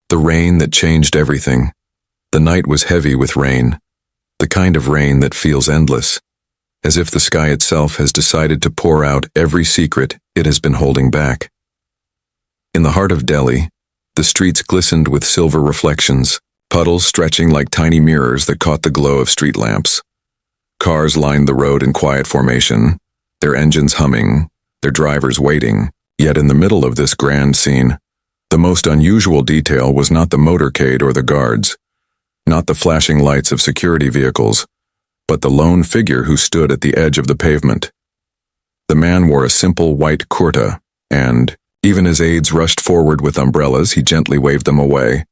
The rain that changed everything. The night was heavy with rain, the kind of rain that feels endless, as if the sky itself has decided to pour out every secret it has been holding back. In the heart of Delhi, the streets glistened with silver reflections, puddles stretching like tiny mirrors that caught the glow of street lamps. Cars lined the road in quiet formation, their engines humming, their drivers waiting. Yet in the middle of this grand scene, the most unusual detail was not the motorcade or the guards, not the flashing lights of security vehicles, but the lone figure who stood at the edge of the pavement. The man wore a simple white kurta, and, even as aides rushed forward with umbrellas, he gently waved them away.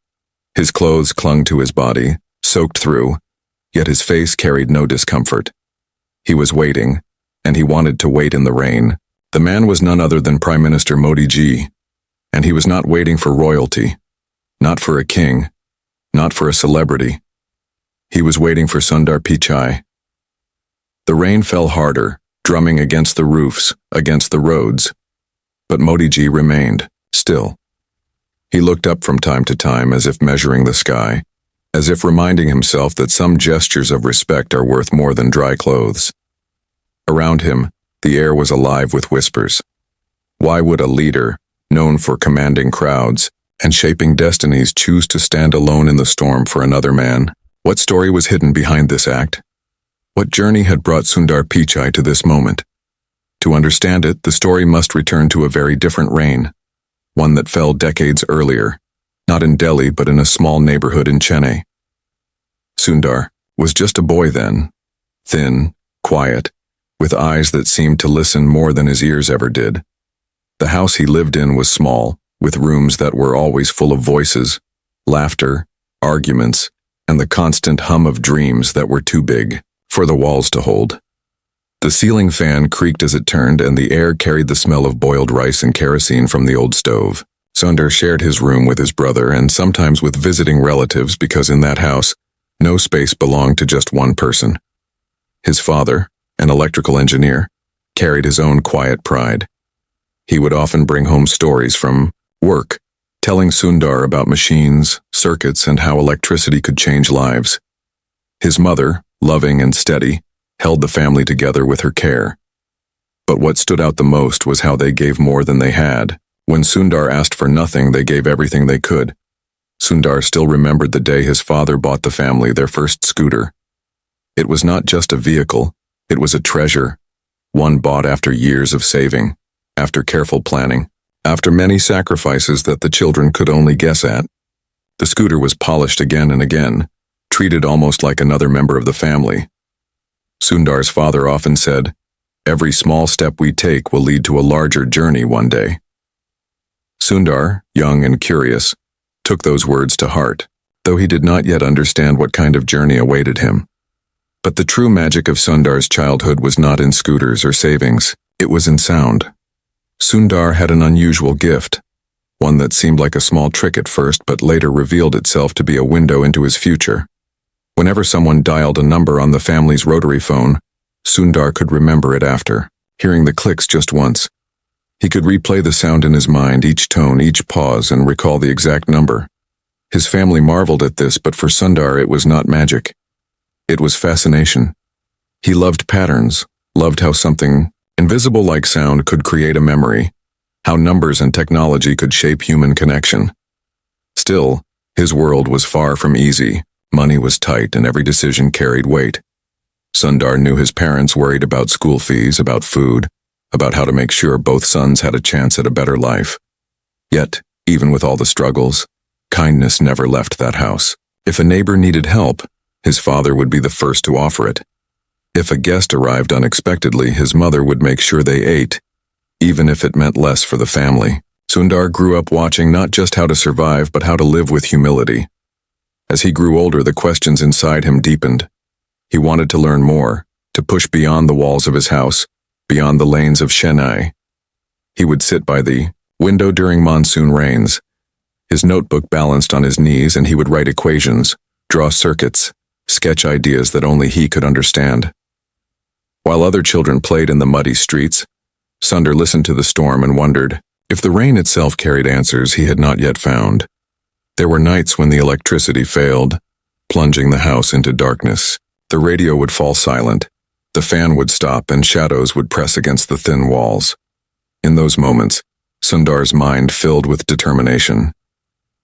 His clothes clung to his body, soaked through, yet his face carried no discomfort. He was waiting, and he wanted to wait in the rain. The man was none other than Prime Minister Modi ji, and he was not waiting for royalty, not for a king, not for a celebrity. He was waiting for Sundar Pichai. The rain fell harder, drumming against the roofs, against the roads, but Modi ji remained, still. He looked up from time to time as if measuring the sky, as if reminding himself that some gestures of respect are worth more than dry clothes. Around him, the air was alive with whispers. Why would a leader, known for commanding crowds and shaping destinies, choose to stand alone in the storm for another man? What story was hidden behind this act? What journey had brought Sundar Pichai to this moment? To understand it, the story must return to a very different rain, one that fell decades earlier, not in Delhi but in a small neighborhood in Chennai. Sundar was just a boy then, thin, quiet, with eyes that seemed to listen more than his ears ever did. The house he lived in was small, with rooms that were always full of voices, laughter, arguments, and the constant hum of dreams that were too big for the walls to hold. The ceiling fan creaked as it turned, and the air carried the smell of boiled rice and kerosene from the old stove. Sundar shared his room with his brother and sometimes with visiting relatives because in that house, no space belonged to just one person. His father, an electrical engineer, carried his own quiet pride. He would often bring home stories from work, telling Sundar about machines, circuits, and how electricity could change lives. His mother, loving and steady, held the family together with her care. But what stood out the most was how they gave more than they had. When Sundar asked for nothing, they gave everything they could. Sundar still remembered the day his father bought the family their first scooter. It was not just a vehicle, it was a treasure, one bought after years of saving, after careful planning, after many sacrifices that the children could only guess at. The scooter was polished again and again, treated almost like another member of the family. Sundar's father often said, "Every small step we take will lead to a larger journey one day." Sundar, young and curious, took those words to heart, though he did not yet understand what kind of journey awaited him. But the true magic of Sundar's childhood was not in scooters or savings, it was in sound. Sundar had an unusual gift, one that seemed like a small trick at first but later revealed itself to be a window into his future. Whenever someone dialed a number on the family's rotary phone, Sundar could remember it after, hearing the clicks just once. He could replay the sound in his mind, each tone, each pause, and recall the exact number. His family marveled at this, but for Sundar it was not magic. It was fascination. He loved patterns, loved how something invisible like sound could create a memory, how numbers and technology could shape human connection. Still, his world was far from easy. Money was tight and every decision carried weight. Sundar knew his parents worried about school fees, about food, about how to make sure both sons had a chance at a better life. Yet, even with all the struggles, kindness never left that house. If a neighbor needed help, his father would be the first to offer it. If a guest arrived unexpectedly, his mother would make sure they ate, even if it meant less for the family. Sundar grew up watching not just how to survive, but how to live with humility. As he grew older, the questions inside him deepened. He wanted to learn more, to push beyond the walls of his house, beyond the lanes of Chennai. He would sit by the window during monsoon rains, his notebook balanced on his knees, and he would write equations, draw circuits, sketch ideas that only he could understand. While other children played in the muddy streets, Sundar listened to the storm and wondered if the rain itself carried answers he had not yet found. There were nights when the electricity failed, plunging the house into darkness. The radio would fall silent, the fan would stop, and shadows would press against the thin walls. In those moments, Sundar's mind filled with determination.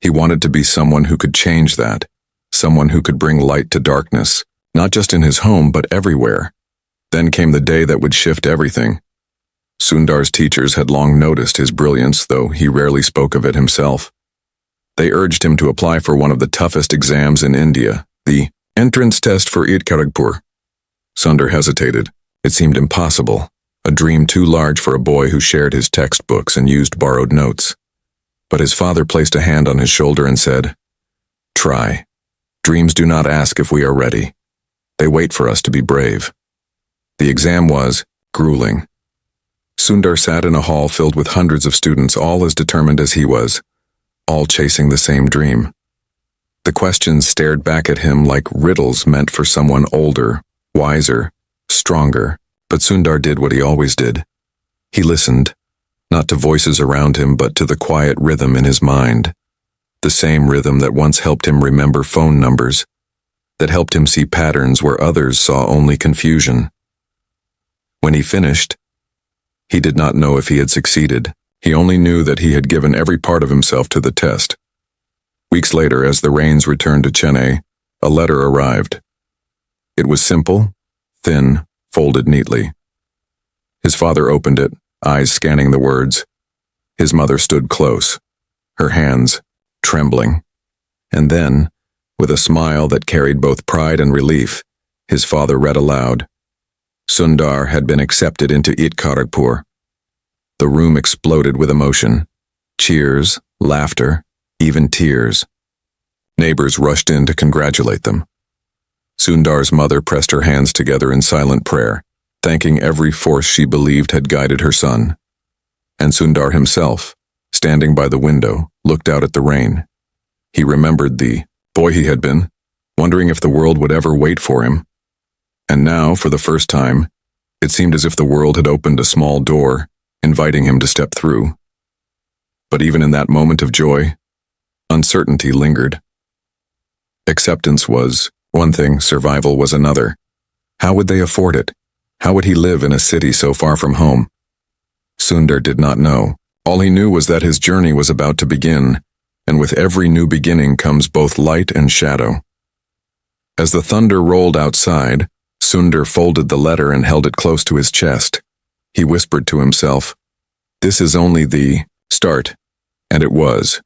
He wanted to be someone who could change that, someone who could bring light to darkness, not just in his home but everywhere. Then came the day that would shift everything. Sundar's teachers had long noticed his brilliance, though he rarely spoke of it himself. They urged him to apply for one of the toughest exams in India, the entrance test for Kharagpur. Sundar hesitated. It seemed impossible, a dream too large for a boy who shared his textbooks and used borrowed notes. But his father placed a hand on his shoulder and said, "Try. Dreams do not ask if we are ready. They wait for us to be brave." The exam was grueling. Sundar sat in a hall filled with hundreds of students, all as determined as he was, all chasing the same dream. The questions stared back at him like riddles meant for someone older, wiser, stronger, but Sundar did what he always did. He listened, not to voices around him but to the quiet rhythm in his mind, the same rhythm that once helped him remember phone numbers, that helped him see patterns where others saw only confusion. When he finished, he did not know if he had succeeded. He only knew that he had given every part of himself to the test. Weeks later, as the rains returned to Chennai, a letter arrived. It was simple, thin, folded neatly. His father opened it, eyes scanning the words. His mother stood close, her hands trembling. And then, with a smile that carried both pride and relief, his father read aloud. Sundar had been accepted into Kharagpur. The room exploded with emotion. Cheers, laughter, even tears. Neighbors rushed in to congratulate them. Sundar's mother pressed her hands together in silent prayer, thanking every force she believed had guided her son. And Sundar himself, standing by the window, looked out at the rain. He remembered the boy he had been, wondering if the world would ever wait for him. And now, for the first time, it seemed as if the world had opened a small door, inviting him to step through. But even in that moment of joy, uncertainty lingered. Acceptance was one thing, survival was another. How would they afford it? How would he live in a city so far from home? Sundar did not know. All he knew was that his journey was about to begin, and with every new beginning comes both light and shadow. As the thunder rolled outside, Sundar folded the letter and held it close to his chest. He whispered to himself, "This is only the start," and it was.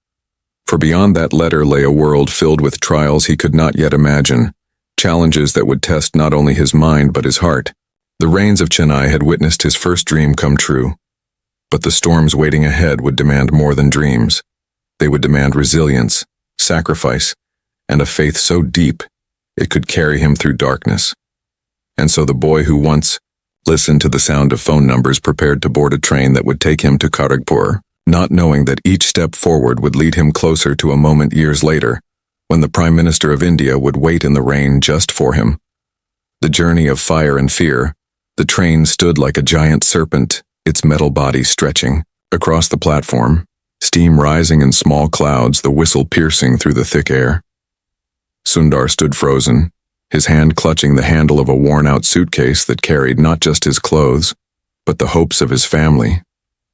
For beyond that letter lay a world filled with trials he could not yet imagine, challenges that would test not only his mind but his heart. The rains of Chennai had witnessed his first dream come true, but the storms waiting ahead would demand more than dreams. They would demand resilience, sacrifice, and a faith so deep it could carry him through darkness. And so the boy who once listened to the sound of phone numbers prepared to board a train that would take him to Kharagpur, not knowing that each step forward would lead him closer to a moment years later, when the Prime Minister of India would wait in the rain just for him. The journey of fire and fear, the train stood like a giant serpent, its metal body stretching. Across the platform, steam rising in small clouds, the whistle piercing through the thick air. Sundar stood frozen, his hand clutching the handle of a worn-out suitcase that carried not just his clothes, but the hopes of his family,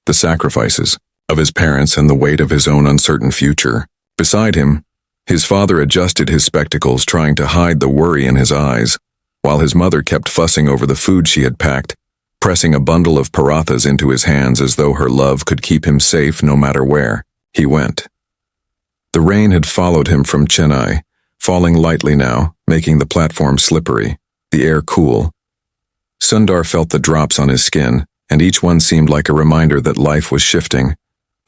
the sacrifices of his parents, and the weight of his own uncertain future. Beside him, his father adjusted his spectacles, trying to hide the worry in his eyes, while his mother kept fussing over the food she had packed, pressing a bundle of parathas into his hands as though her love could keep him safe no matter where he went. The rain had followed him from Chennai, falling lightly now, making the platform slippery, the air cool. Sundar felt the drops on his skin, and each one seemed like a reminder that life was shifting,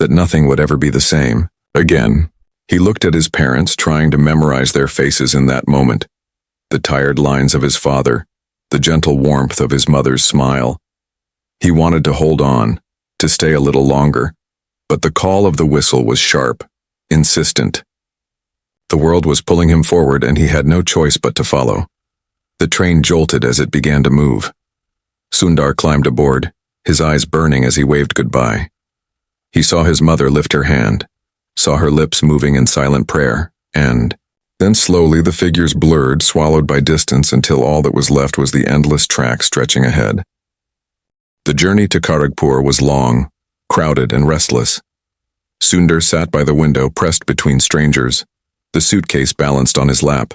that nothing would ever be the same again. He looked at his parents, trying to memorize their faces in that moment, the tired lines of his father, the gentle warmth of his mother's smile. He wanted to hold on, to stay a little longer, but the call of the whistle was sharp, insistent. The world was pulling him forward, and he had no choice but to follow. The train jolted as it began to move. Sundar climbed aboard, his eyes burning as he waved goodbye. He saw his mother lift her hand, saw her lips moving in silent prayer, and then slowly the figures blurred, swallowed by distance until all that was left was the endless track stretching ahead. The journey to Kharagpur was long, crowded and restless. Sundar sat by the window, pressed between strangers, the suitcase balanced on his lap.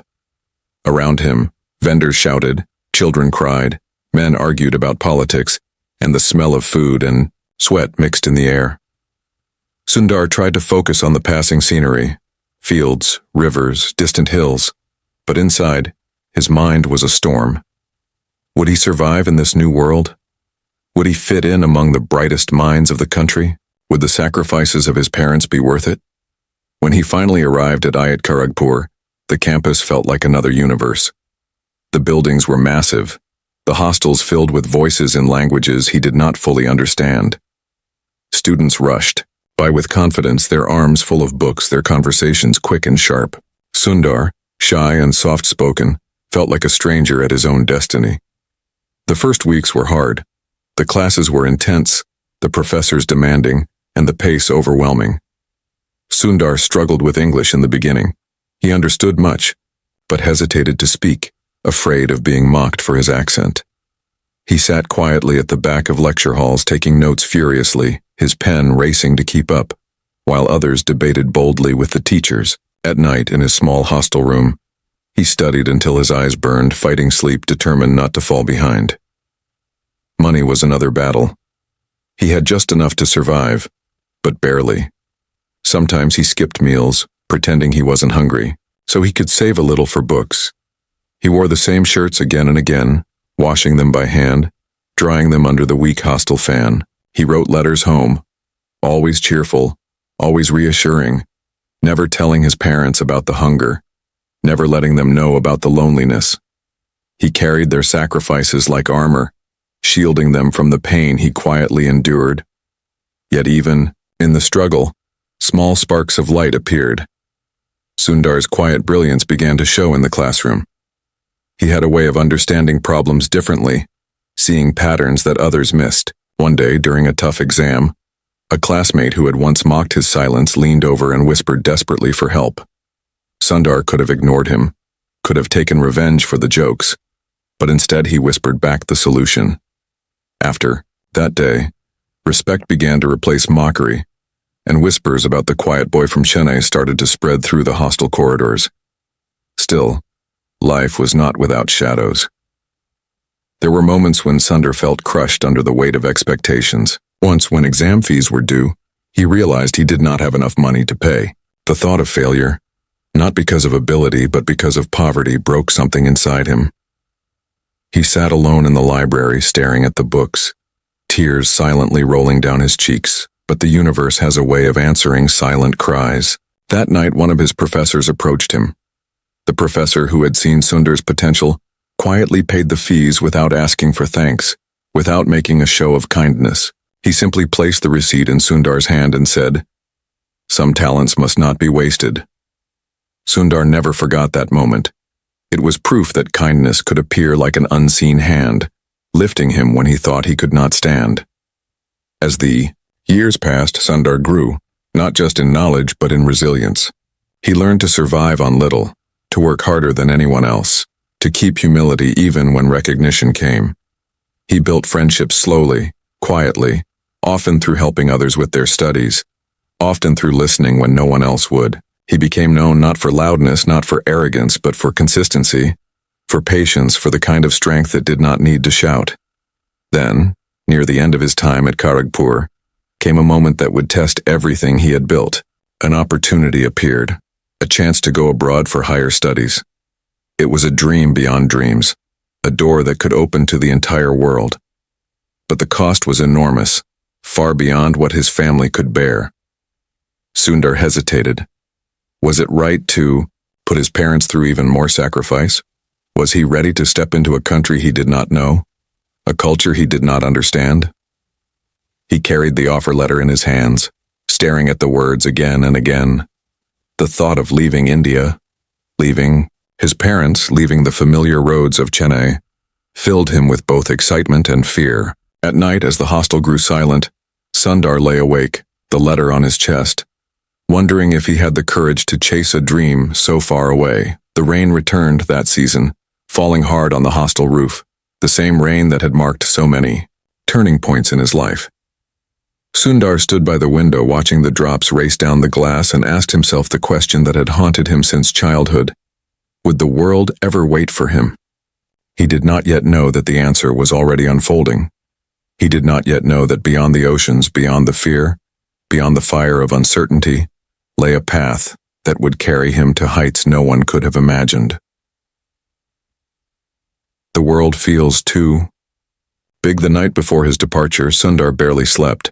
Around him, vendors shouted, children cried, men argued about politics, and the smell of food and sweat mixed in the air. Sundar tried to focus on the passing scenery, fields, rivers, distant hills, but inside, his mind was a storm. Would he survive in this new world? Would he fit in among the brightest minds of the country? Would the sacrifices of his parents be worth it? When he finally arrived at Kharagpur, the campus felt like another universe. The buildings were massive, the hostels filled with voices in languages he did not fully understand. Students rushed by with confidence, their arms full of books, their conversations quick and sharp. Sundar, shy and soft-spoken, felt like a stranger at his own destiny. The first weeks were hard. The classes were intense, the professors demanding, and the pace overwhelming. Sundar struggled with English in the beginning. He understood much, but hesitated to speak, afraid of being mocked for his accent. He sat quietly at the back of lecture halls, taking notes furiously, his pen racing to keep up, while others debated boldly with the teachers. At night, in his small hostel room, he studied until his eyes burned, fighting sleep, determined not to fall behind. Money was another battle. He had just enough to survive, but barely. Sometimes he skipped meals, pretending he wasn't hungry, so he could save a little for books. He wore the same shirts again and again, washing them by hand, drying them under the weak hostel fan. He wrote letters home, always cheerful, always reassuring, never telling his parents about the hunger, never letting them know about the loneliness. He carried their sacrifices like armor, shielding them from the pain he quietly endured. Yet even in the struggle, small sparks of light appeared. Sundar's quiet brilliance began to show in the classroom. He had a way of understanding problems differently, seeing patterns that others missed. One day, during a tough exam, a classmate who had once mocked his silence leaned over and whispered desperately for help. Sundar could have ignored him, could have taken revenge for the jokes, but instead he whispered back the solution. After that day, respect began to replace mockery, and whispers about the quiet boy from Chennai started to spread through the hostel corridors. Still, life was not without shadows. There were moments when Sundar felt crushed under the weight of expectations. Once, when exam fees were due, he realized he did not have enough money to pay. The thought of failure, not because of ability but because of poverty, broke something inside him. He sat alone in the library, staring at the books, tears silently rolling down his cheeks. But the universe has a way of answering silent cries. That night, one of his professors approached him. The professor who had seen Sundar's potential quietly paid the fees without asking for thanks, without making a show of kindness. He simply placed the receipt in Sundar's hand and said, "Some talents must not be wasted." Sundar never forgot that moment. It was proof that kindness could appear like an unseen hand, lifting him when he thought he could not stand. As the years passed, Sundar grew, not just in knowledge but in resilience. He learned to survive on little, to work harder than anyone else, to keep humility even when recognition came. He built friendships slowly, quietly, often through helping others with their studies, often through listening when no one else would. He became known not for loudness, not for arrogance, but for consistency, for patience, for the kind of strength that did not need to shout. Then, near the end of his time at Kharagpur, came a moment that would test everything he had built. An opportunity appeared, a chance to go abroad for higher studies. It was a dream beyond dreams, a door that could open to the entire world. But the cost was enormous, far beyond what his family could bear. Sundar hesitated. Was it right to put his parents through even more sacrifice? Was he ready to step into a country he did not know, a culture he did not understand? He carried the offer letter in his hands, staring at the words again and again. The thought of leaving India, leaving his parents, leaving the familiar roads of Chennai, filled him with both excitement and fear. At night, as the hostel grew silent, Sundar lay awake, the letter on his chest. wondering if he had the courage to chase a dream so far away. The rain returned that season, falling hard on the hostel roof, the same rain that had marked so many turning points in his life. Sundar stood by the window watching the drops race down the glass and asked himself the question that had haunted him since childhood. Would the world ever wait for him? He did not yet know that the answer was already unfolding. He did not yet know that beyond the oceans, beyond the fear, beyond the fire of uncertainty, lay a path that would carry him to heights no one could have imagined. The world feels too big. The night before his departure, Sundar barely slept.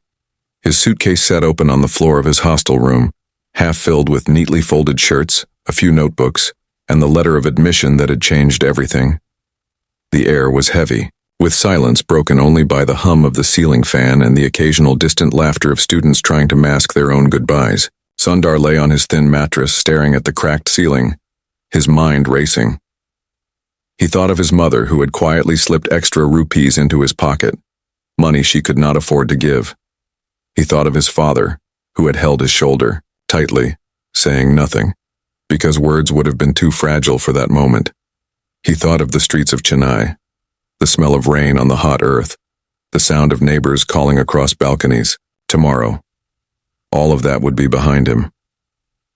His suitcase sat open on the floor of his hostel room, half filled with neatly folded shirts, a few notebooks, and the letter of admission that had changed everything. The air was heavy, with silence broken only by the hum of the ceiling fan and the occasional distant laughter of students trying to mask their own goodbyes. Sundar lay on his thin mattress, staring at the cracked ceiling, his mind racing. He thought of his mother, who had quietly slipped extra rupees into his pocket, money she could not afford to give. He thought of his father, who had held his shoulder tightly, saying nothing, because words would have been too fragile for that moment. He thought of the streets of Chennai, the smell of rain on the hot earth, the sound of neighbors calling across balconies. Tomorrow, all of that would be behind him.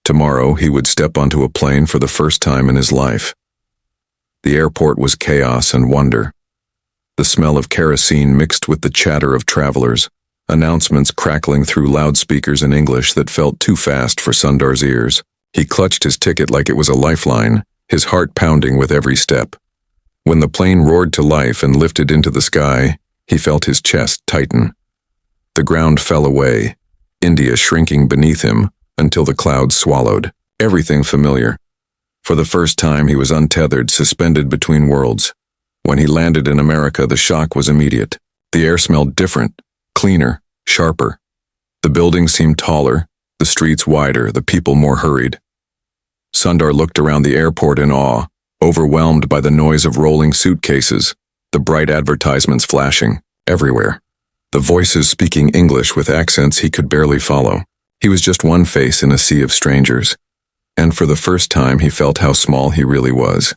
Tomorrow, he would step onto a plane for the first time in his life. The airport was chaos and wonder. The smell of kerosene mixed with the chatter of travelers, announcements crackling through loudspeakers in English that felt too fast for Sundar's ears. He clutched his ticket like it was a lifeline, his heart pounding with every step. When the plane roared to life and lifted into the sky, he felt his chest tighten. The ground fell away, India shrinking beneath him until the clouds swallowed. Everything familiar. For the first time, he was untethered, suspended between worlds. When he landed in America, the shock was immediate. The air smelled different, cleaner, sharper. The buildings seemed taller, the streets wider, the people more hurried. Sundar looked around the airport in awe, overwhelmed by the noise of rolling suitcases, the bright advertisements flashing everywhere, the voices speaking English with accents he could barely follow. He was just one face in a sea of strangers, and for the first time he felt how small he really was.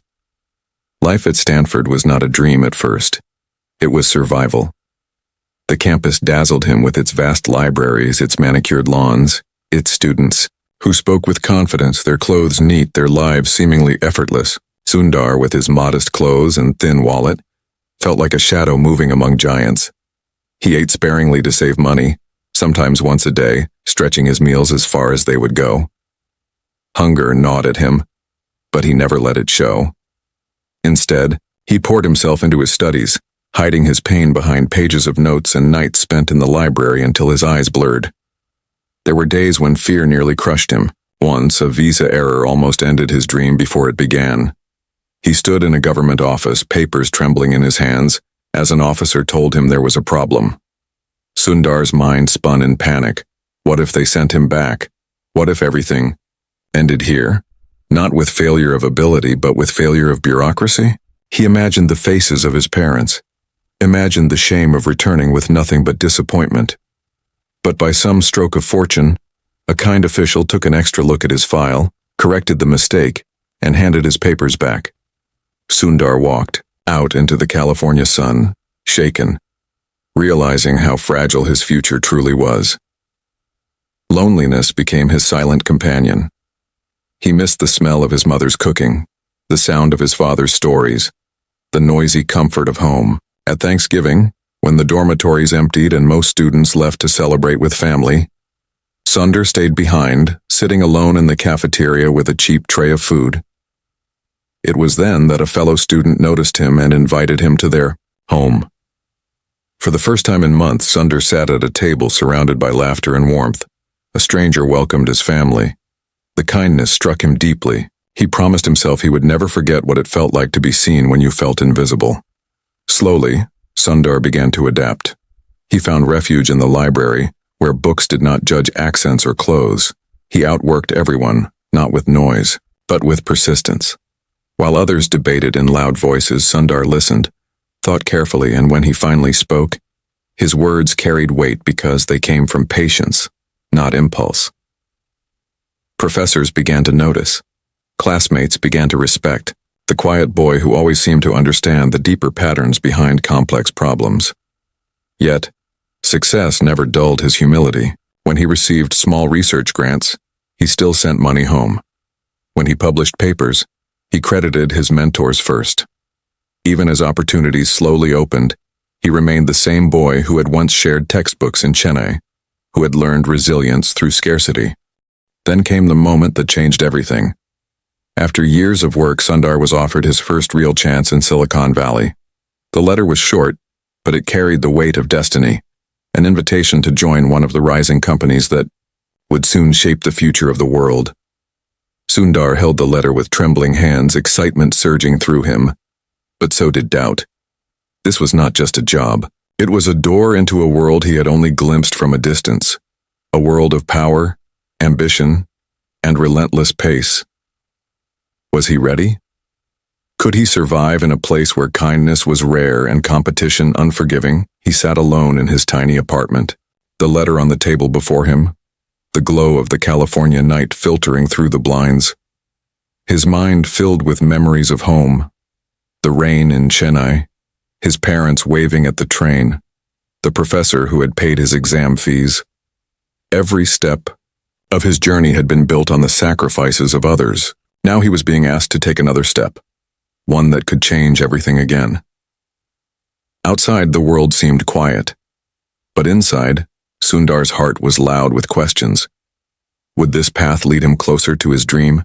Life at Stanford was not a dream at first. It was survival. The campus dazzled him with its vast libraries, its manicured lawns, its students, who spoke with confidence, their clothes neat, their lives seemingly effortless. Sundar, with his modest clothes and thin wallet, felt like a shadow moving among giants. He ate sparingly to save money, sometimes once a day, stretching his meals as far as they would go. Hunger gnawed at him, but he never let it show. Instead, he poured himself into his studies, hiding his pain behind pages of notes and nights spent in the library until his eyes blurred. There were days when fear nearly crushed him. Once, a visa error almost ended his dream before it began. He stood in a government office, papers trembling in his hands, as an officer told him there was a problem. Sundar's mind spun in panic. What if they sent him back? What if everything ended here? Not with failure of ability, but with failure of bureaucracy? He imagined the faces of his parents, imagined the shame of returning with nothing but disappointment. But by some stroke of fortune, a kind official took an extra look at his file, corrected the mistake, and handed his papers back. Sundar walked out into the California sun, shaken, realizing how fragile his future truly was. Loneliness became his silent companion. He missed the smell of his mother's cooking, the sound of his father's stories, the noisy comfort of home. At Thanksgiving, when the dormitories emptied and most students left to celebrate with family, Sundar stayed behind, sitting alone in the cafeteria with a cheap tray of food. It was then that a fellow student noticed him and invited him to their home. For the first time in months, Sundar sat at a table surrounded by laughter and warmth. A stranger welcomed his family. The kindness struck him deeply. He promised himself he would never forget what it felt like to be seen when you felt invisible. Slowly, Sundar began to adapt. He found refuge in the library, where books did not judge accents or clothes. He outworked everyone, not with noise, but with persistence. While others debated in loud voices, Sundar listened, thought carefully, and when he finally spoke, his words carried weight because they came from patience, not impulse. Professors began to notice. Classmates began to respect the quiet boy who always seemed to understand the deeper patterns behind complex problems. Yet, success never dulled his humility. When he received small research grants, he still sent money home. When he published papers, he credited his mentors first. Even as opportunities slowly opened, he remained the same boy who had once shared textbooks in Chennai, who had learned resilience through scarcity. Then came the moment that changed everything. After years of work, Sundar was offered his first real chance in Silicon Valley. The letter was short, but it carried the weight of destiny, an invitation to join one of the rising companies that would soon shape the future of the world. Sundar held the letter with trembling hands, excitement surging through him. But so did doubt. This was not just a job. It was a door into a world he had only glimpsed from a distance. A world of power, ambition, and relentless pace. Was he ready? Could he survive in a place where kindness was rare and competition unforgiving? He sat alone in his tiny apartment, the letter on the table before him, the glow of the California night filtering through the blinds. His mind filled with memories of home, the rain in Chennai, his parents waving at the train, the professor who had paid his exam fees. Every step of his journey had been built on the sacrifices of others. Now he was being asked to take another step, one that could change everything again. Outside, the world seemed quiet, but inside, Sundar's heart was loud with questions. Would this path lead him closer to his dream,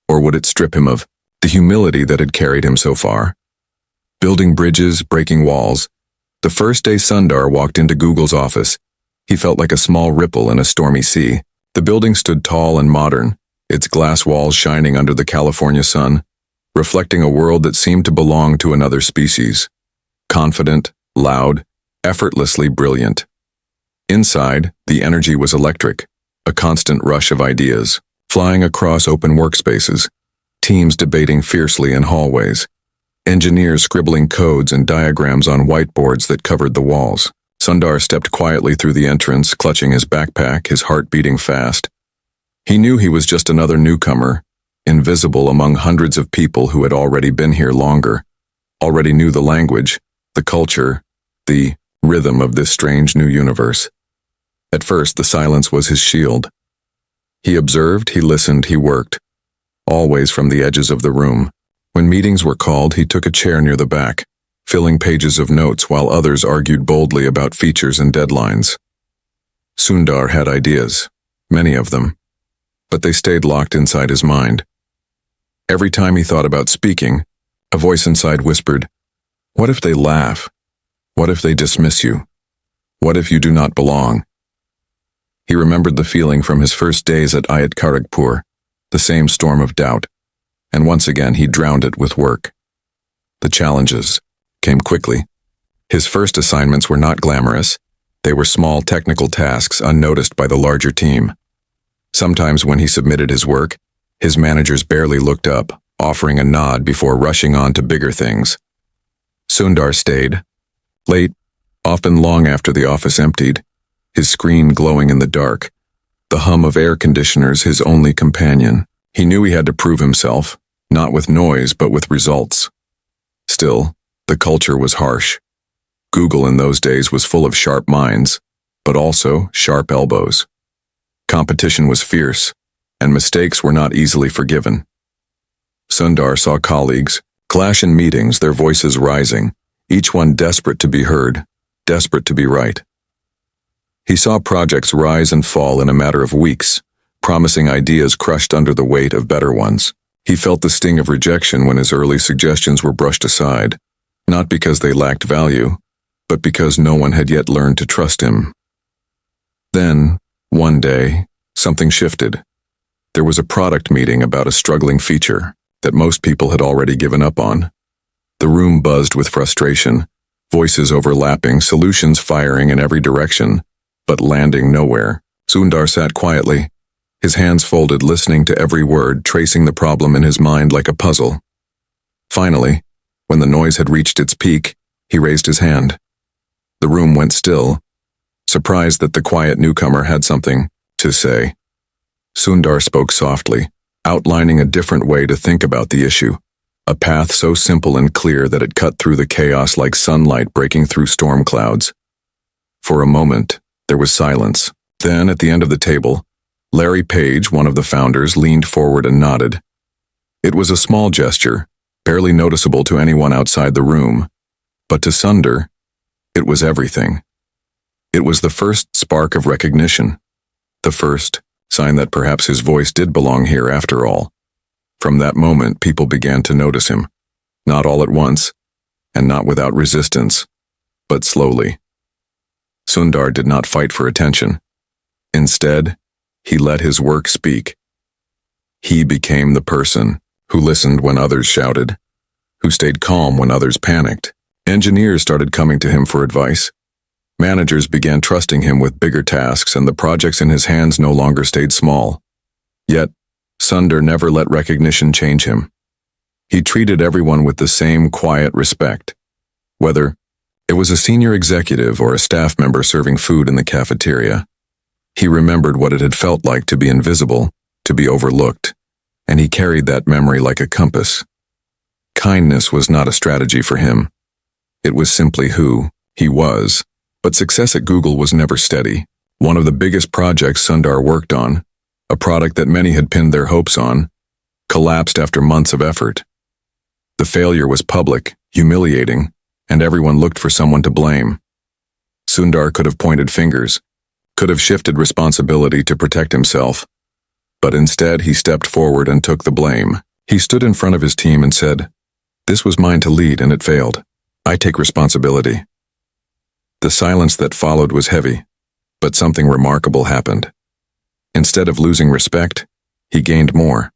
or would it strip him of the humility that had carried him so far? Building bridges, breaking walls. The first day Sundar walked into Google's office, he felt like a small ripple in a stormy sea. The building stood tall and modern, its glass walls shining under the California sun, reflecting a world that seemed to belong to another species. Confident, loud, effortlessly brilliant. Inside, the energy was electric, a constant rush of ideas, flying across open workspaces, teams debating fiercely in hallways, engineers scribbling codes and diagrams on whiteboards that covered the walls. Sundar stepped quietly through the entrance, clutching his backpack, his heart beating fast. He knew he was just another newcomer, invisible among hundreds of people who had already been here longer, already knew the language, the culture, the rhythm of this strange new universe. At first, the silence was his shield. He observed, he listened, he worked, always from the edges of the room. When meetings were called, he took a chair near the back, filling pages of notes while others argued boldly about features and deadlines. Sundar had ideas, many of them, but they stayed locked inside his mind. Every time he thought about speaking, a voice inside whispered, "What if they laugh? What if they dismiss you? What if you do not belong?" He remembered the feeling from his first days at Kharagpur, the same storm of doubt, and once again he drowned it with work. The challenges came quickly. His first assignments were not glamorous. They were small technical tasks unnoticed by the larger team. Sometimes when he submitted his work, his managers barely looked up, offering a nod before rushing on to bigger things. Sundar stayed, late, often long after the office emptied, his screen glowing in the dark, the hum of air conditioners his only companion. He knew he had to prove himself, not with noise but with results. Still, the culture was harsh. Google in those days was full of sharp minds, but also sharp elbows. Competition was fierce, and mistakes were not easily forgiven. Sundar saw colleagues clash in meetings, their voices rising, each one desperate to be heard, desperate to be right. He saw projects rise and fall in a matter of weeks, promising ideas crushed under the weight of better ones. He felt the sting of rejection when his early suggestions were brushed aside, not because they lacked value, but because no one had yet learned to trust him. Then, one day, something shifted. There was a product meeting about a struggling feature that most people had already given up on. The room buzzed with frustration, voices overlapping, solutions firing in every direction, but landing nowhere. Sundar sat quietly, his hands folded, listening to every word, tracing the problem in his mind like a puzzle. Finally, when the noise had reached its peak, he raised his hand. The room went still, surprised that the quiet newcomer had something to say. Sundar spoke softly, outlining a different way to think about the issue. A path so simple and clear that it cut through the chaos like sunlight breaking through storm clouds. For a moment, there was silence. Then, at the end of the table, Larry Page, one of the founders, leaned forward and nodded. It was a small gesture, barely noticeable to anyone outside the room, but to Sundar, it was everything. It was the first spark of recognition, the first sign that perhaps his voice did belong here after all. From that moment, people began to notice him, not all at once, and not without resistance, but slowly. Sundar did not fight for attention. Instead, he let his work speak. He became the person who listened when others shouted, who stayed calm when others panicked. Engineers started coming to him for advice. Managers began trusting him with bigger tasks, and the projects in his hands no longer stayed small. Yet, Sundar never let recognition change him. He treated everyone with the same quiet respect. Whether it was a senior executive or a staff member serving food in the cafeteria, he remembered what it had felt like to be invisible, to be overlooked, and he carried that memory like a compass. Kindness was not a strategy for him. It was simply who he was. But success at Google was never steady. One of the biggest projects Sundar worked on, a product that many had pinned their hopes on, collapsed after months of effort. The failure was public, humiliating, and everyone looked for someone to blame. Sundar could have pointed fingers, could have shifted responsibility to protect himself, but instead he stepped forward and took the blame. He stood in front of his team and said, "This was mine to lead and it failed. I take responsibility." The silence that followed was heavy, but something remarkable happened. Instead of losing respect, he gained more.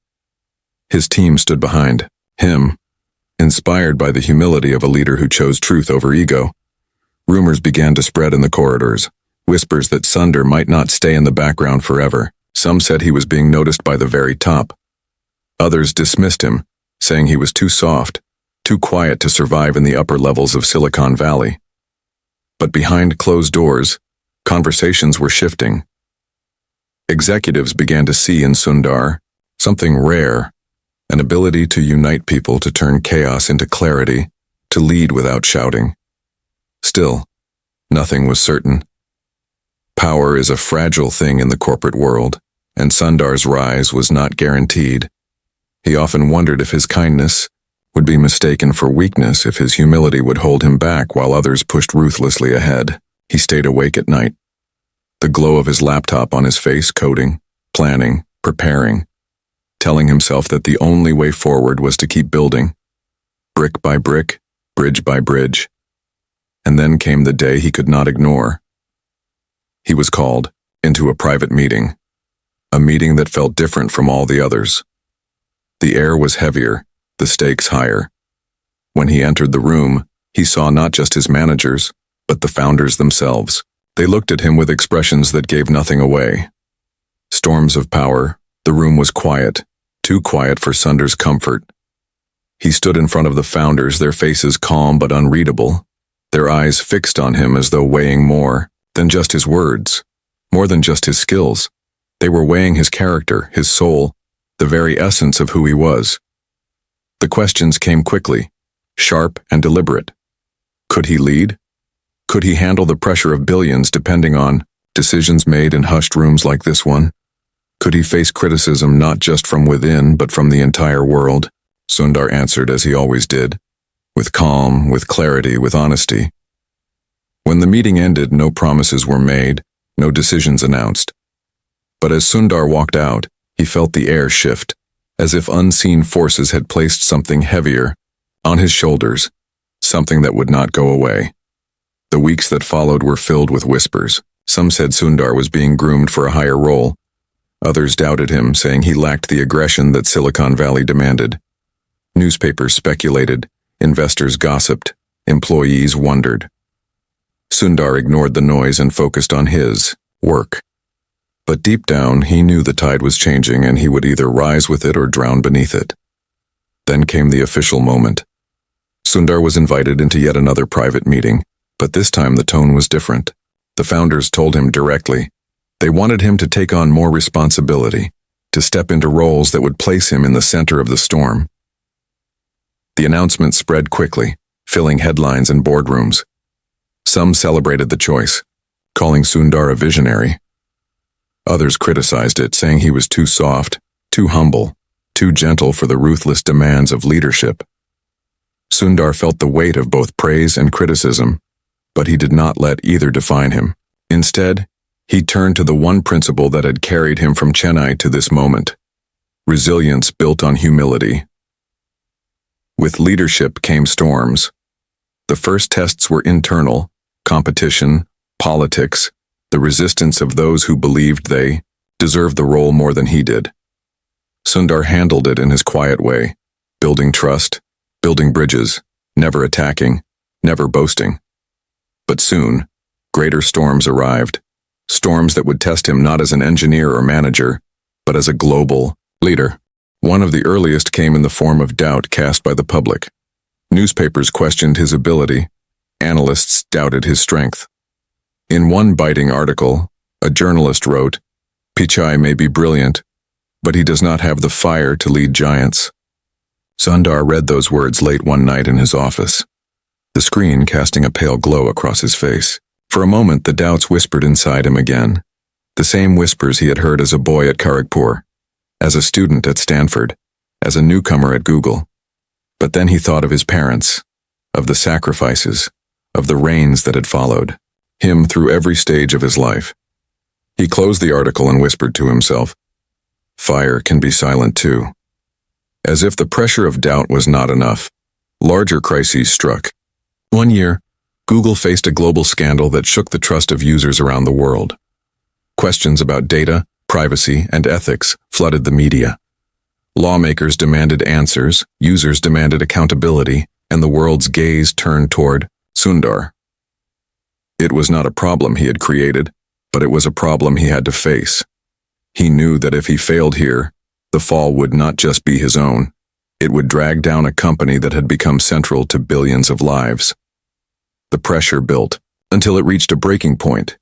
His team stood behind him, inspired by the humility of a leader who chose truth over ego. Rumors began to spread in the corridors, whispers that Sundar might not stay in the background forever. Some said he was being noticed by the very top. Others dismissed him, saying he was too soft, too quiet to survive in the upper levels of Silicon Valley. But behind closed doors, conversations were shifting. Executives began to see in Sundar something rare, an ability to unite people, to turn chaos into clarity, to lead without shouting. Still, nothing was certain. Power is a fragile thing in the corporate world, and Sundar's rise was not guaranteed. He often wondered if his kindness would be mistaken for weakness, if his humility would hold him back while others pushed ruthlessly ahead. He stayed awake at night, the glow of his laptop on his face, coding, planning, preparing, telling himself that the only way forward was to keep building, brick by brick, bridge by bridge. And then came the day he could not ignore. He was called into a private meeting, a meeting that felt different from all the others. The air was heavier, the stakes higher. When he entered the room, he saw not just his managers, but the founders themselves. They looked at him with expressions that gave nothing away. Storms of power. The room was quiet, too quiet for Sundar's comfort. He stood in front of the founders, their faces calm but unreadable, their eyes fixed on him as though weighing more than just his words, more than just his skills. They were weighing his character, his soul, the very essence of who he was. The questions came quickly, sharp and deliberate. Could he lead? Could he handle the pressure of billions depending on decisions made in hushed rooms like this one? Could he face criticism not just from within but from the entire world? Sundar answered as he always did, with calm, with clarity, with honesty. When the meeting ended, no promises were made, no decisions announced. But as Sundar walked out, he felt the air shift, as if unseen forces had placed something heavier on his shoulders, something that would not go away. The weeks that followed were filled with whispers. Some said Sundar was being groomed for a higher role. Others doubted him, saying he lacked the aggression that Silicon Valley demanded. Newspapers speculated, investors gossiped, employees wondered. Sundar ignored the noise and focused on his work. But deep down, he knew the tide was changing and he would either rise with it or drown beneath it. Then came the official moment. Sundar was invited into yet another private meeting, but this time the tone was different. The founders told him directly. They wanted him to take on more responsibility, to step into roles that would place him in the center of the storm. The announcement spread quickly, filling headlines and boardrooms. Some celebrated the choice, calling Sundar a visionary. Others criticized it, saying he was too soft, too humble, too gentle for the ruthless demands of leadership. Sundar felt the weight of both praise and criticism, but he did not let either define him. Instead, he turned to the one principle that had carried him from Chennai to this moment: resilience built on humility. With leadership came storms. The first tests were internal: competition, politics, the resistance of those who believed they deserved the role more than he did. Sundar handled it in his quiet way, building trust, building bridges, never attacking, never boasting. But soon, greater storms arrived, storms that would test him not as an engineer or manager, but as a global leader. One of the earliest came in the form of doubt cast by the public. Newspapers questioned his ability, analysts doubted his strength. In one biting article, a journalist wrote, "Pichai may be brilliant, but he does not have the fire to lead giants." Sundar read those words late one night in his office, the screen casting a pale glow across his face. For a moment, the doubts whispered inside him again, the same whispers he had heard as a boy at Kharagpur, as a student at Stanford, as a newcomer at Google. But then he thought of his parents, of the sacrifices, of the rains that had followed him through every stage of his life. He closed the article and whispered to himself, "Fire can be silent too." As if the pressure of doubt was not enough, larger crises struck. One year, Google faced a global scandal that shook the trust of users around the world. Questions about data, privacy, and ethics flooded the media. Lawmakers demanded answers, users demanded accountability, and the world's gaze turned toward Sundar. It was not a problem he had created, but it was a problem he had to face. He knew that if he failed here, the fall would not just be his own. It would drag down a company that had become central to billions of lives. The pressure built until it reached a breaking point.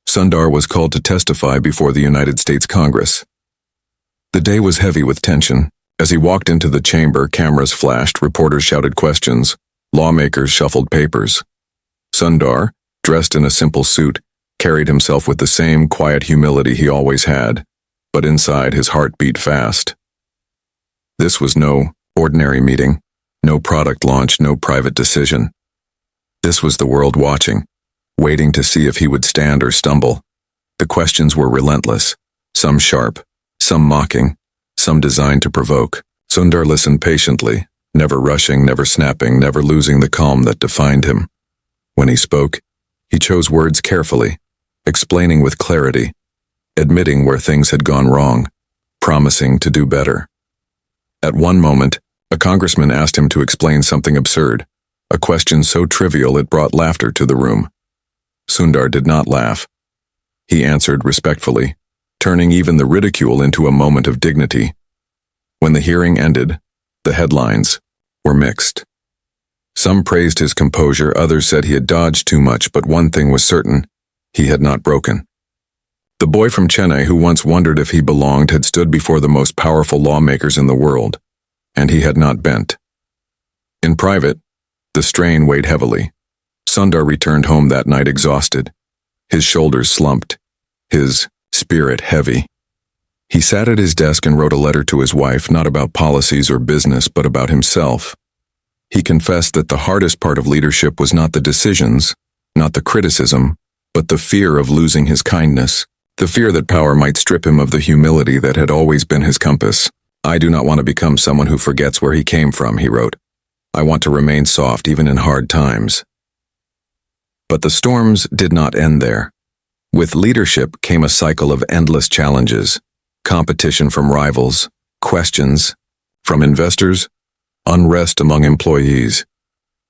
Sundar was called to testify before the United States Congress. The day was heavy with tension. As he walked into the chamber, cameras flashed, reporters shouted questions, lawmakers shuffled papers. Sundar, dressed in a simple suit, carried himself with the same quiet humility he always had, but inside his heart beat fast. This was no ordinary meeting, no product launch, no private decision. This was the world watching, waiting to see if he would stand or stumble. The questions were relentless, some sharp, some mocking, some designed to provoke. Sundar listened patiently, never rushing, never snapping, never losing the calm that defined him. When he spoke, he chose words carefully, explaining with clarity, admitting where things had gone wrong, promising to do better. At one moment, a congressman asked him to explain something absurd, a question so trivial it brought laughter to the room. Sundar did not laugh. He answered respectfully, turning even the ridicule into a moment of dignity. When the hearing ended, the headlines were mixed. Some praised his composure, others said he had dodged too much, but one thing was certain: he had not broken. The boy from Chennai who once wondered if he belonged had stood before the most powerful lawmakers in the world, and he had not bent. In private, the strain weighed heavily. Sundar returned home that night exhausted, his shoulders slumped, his spirit heavy. He sat at his desk and wrote a letter to his wife, not about policies or business, but about himself. He confessed that the hardest part of leadership was not the decisions, not the criticism, but the fear of losing his kindness. The fear that power might strip him of the humility that had always been his compass. "I do not want to become someone who forgets where he came from," he wrote. "I want to remain soft even in hard times." But the storms did not end there. With leadership came a cycle of endless challenges, competition from rivals, questions from investors, unrest among employees,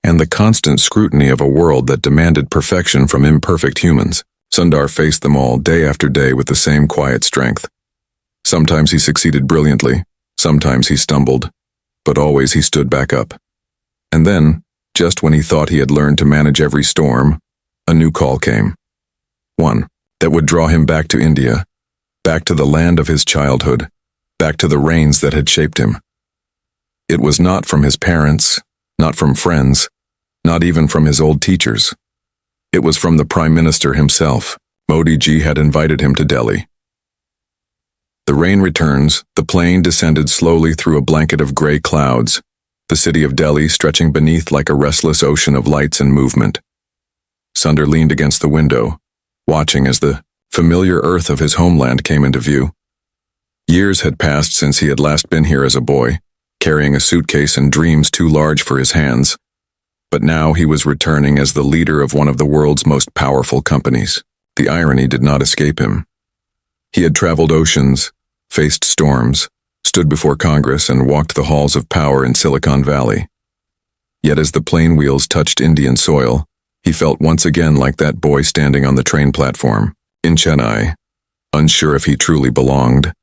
and the constant scrutiny of a world that demanded perfection from imperfect humans. Sundar faced them all day after day with the same quiet strength. Sometimes he succeeded brilliantly, sometimes he stumbled, but always he stood back up. And then, just when he thought he had learned to manage every storm, a new call came. One that would draw him back to India, back to the land of his childhood, back to the rains that had shaped him. It was not from his parents, not from friends, not even from his old teachers. It was from the Prime Minister himself. Modi ji had invited him to Delhi. The rain returns, the plane descended slowly through a blanket of gray clouds, the city of Delhi stretching beneath like a restless ocean of lights and movement. Sundar leaned against the window, watching as the familiar earth of his homeland came into view. Years had passed since he had last been here as a boy, carrying a suitcase and dreams too large for his hands. But now he was returning as the leader of one of the world's most powerful companies. The irony did not escape him. He had traveled oceans, faced storms, stood before Congress, and walked the halls of power in Silicon Valley. Yet as the plane wheels touched Indian soil, he felt once again like that boy standing on the train platform, in Chennai, unsure if he truly belonged.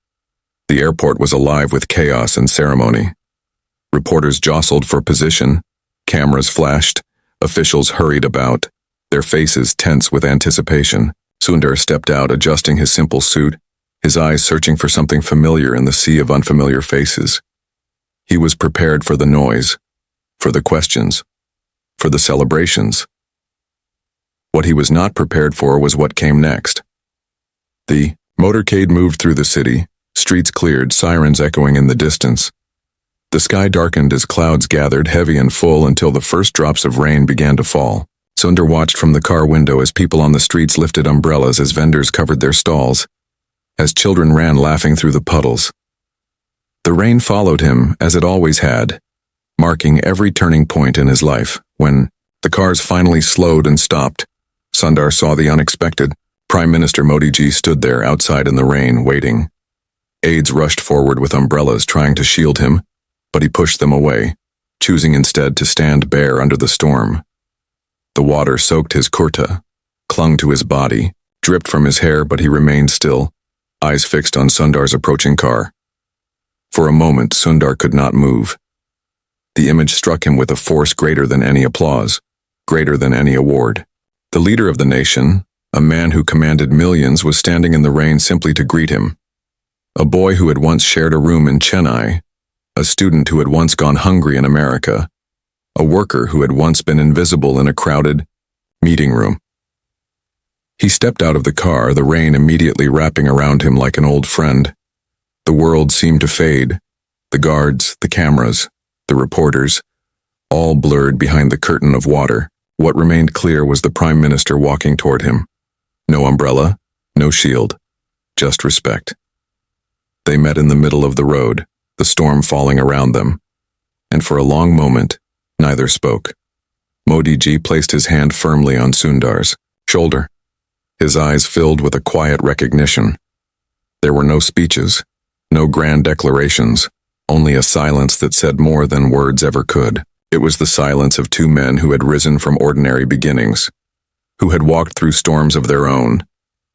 The airport was alive with chaos and ceremony. Reporters jostled for position, cameras flashed, officials hurried about, their faces tense with anticipation. Sundar stepped out, adjusting his simple suit, his eyes searching for something familiar in the sea of unfamiliar faces. He was prepared for the noise, for the questions, for the celebrations. What he was not prepared for was what came next. The motorcade moved through the city, streets cleared, sirens echoing in the distance. The sky darkened as clouds gathered, heavy and full, until the first drops of rain began to fall. Sundar watched from the car window as people on the streets lifted umbrellas, as vendors covered their stalls, as children ran laughing through the puddles. The rain followed him, as it always had, marking every turning point in his life. When the cars finally slowed and stopped, Sundar saw the unexpected. Prime Minister Modi ji stood there outside in the rain, waiting. Aides rushed forward with umbrellas, trying to shield him, but he pushed them away, choosing instead to stand bare under the storm. The water soaked his kurta, clung to his body, dripped from his hair, but he remained still, eyes fixed on Sundar's approaching car. For a moment, Sundar could not move. The image struck him with a force greater than any applause, greater than any award. The leader of the nation, a man who commanded millions, was standing in the rain simply to greet him. A boy who had once shared a room in Chennai, a student who had once gone hungry in America, a worker who had once been invisible in a crowded meeting room. He stepped out of the car, the rain immediately wrapping around him like an old friend. The world seemed to fade, the guards, the cameras, the reporters, all blurred behind the curtain of water. What remained clear was the Prime Minister walking toward him. No umbrella, no shield, just respect. They met in the middle of the road, the storm falling around them, and for a long moment, neither spoke. Modi ji placed his hand firmly on Sundar's shoulder, his eyes filled with a quiet recognition. There were no speeches, no grand declarations, only a silence that said more than words ever could. It was the silence of two men who had risen from ordinary beginnings, who had walked through storms of their own,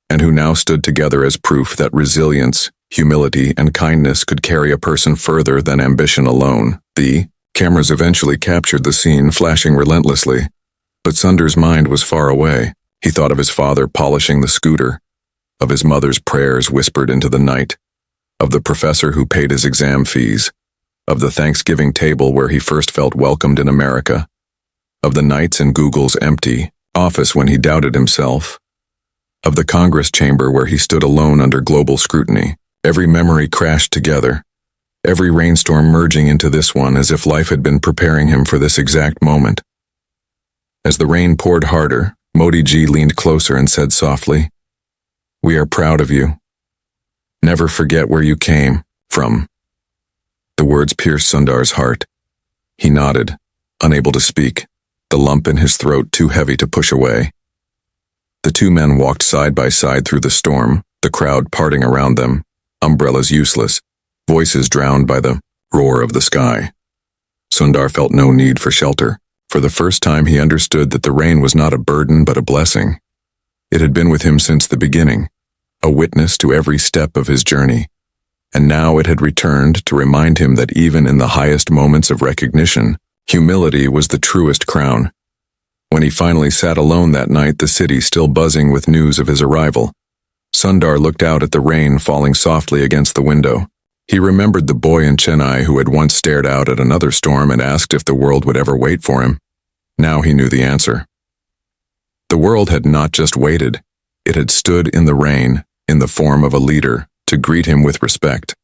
and who now stood together as proof that resilience, humility, and kindness could carry a person further than ambition alone. The cameras eventually captured the scene, flashing relentlessly, but Sundar's mind was far away. He thought of his father polishing the scooter, of his mother's prayers whispered into the night, of the professor who paid his exam fees, of the Thanksgiving table where he first felt welcomed in America, of the nights in Google's empty office when he doubted himself, of the Congress chamber where he stood alone under global scrutiny. Every memory crashed together, every rainstorm merging into this one, as if life had been preparing him for this exact moment. As the rain poured harder, Modi ji leaned closer and said softly, "We are proud of you. Never forget where you came from." The words pierced Sundar's heart. He nodded, unable to speak, the lump in his throat too heavy to push away. The two men walked side by side through the storm, the crowd parting around them, umbrellas useless, voices drowned by the roar of the sky. Sundar felt no need for shelter. For the first time he understood that the rain was not a burden but a blessing. It had been with him since the beginning, a witness to every step of his journey, and now it had returned to remind him that even in the highest moments of recognition, humility was the truest crown. When he finally sat alone that night, the city still buzzing with news of his arrival, Sundar looked out at the rain falling softly against the window. He remembered the boy in Chennai who had once stared out at another storm and asked if the world would ever wait for him. Now he knew the answer. The world had not just waited, it had stood in the rain, in the form of a leader, to greet him with respect.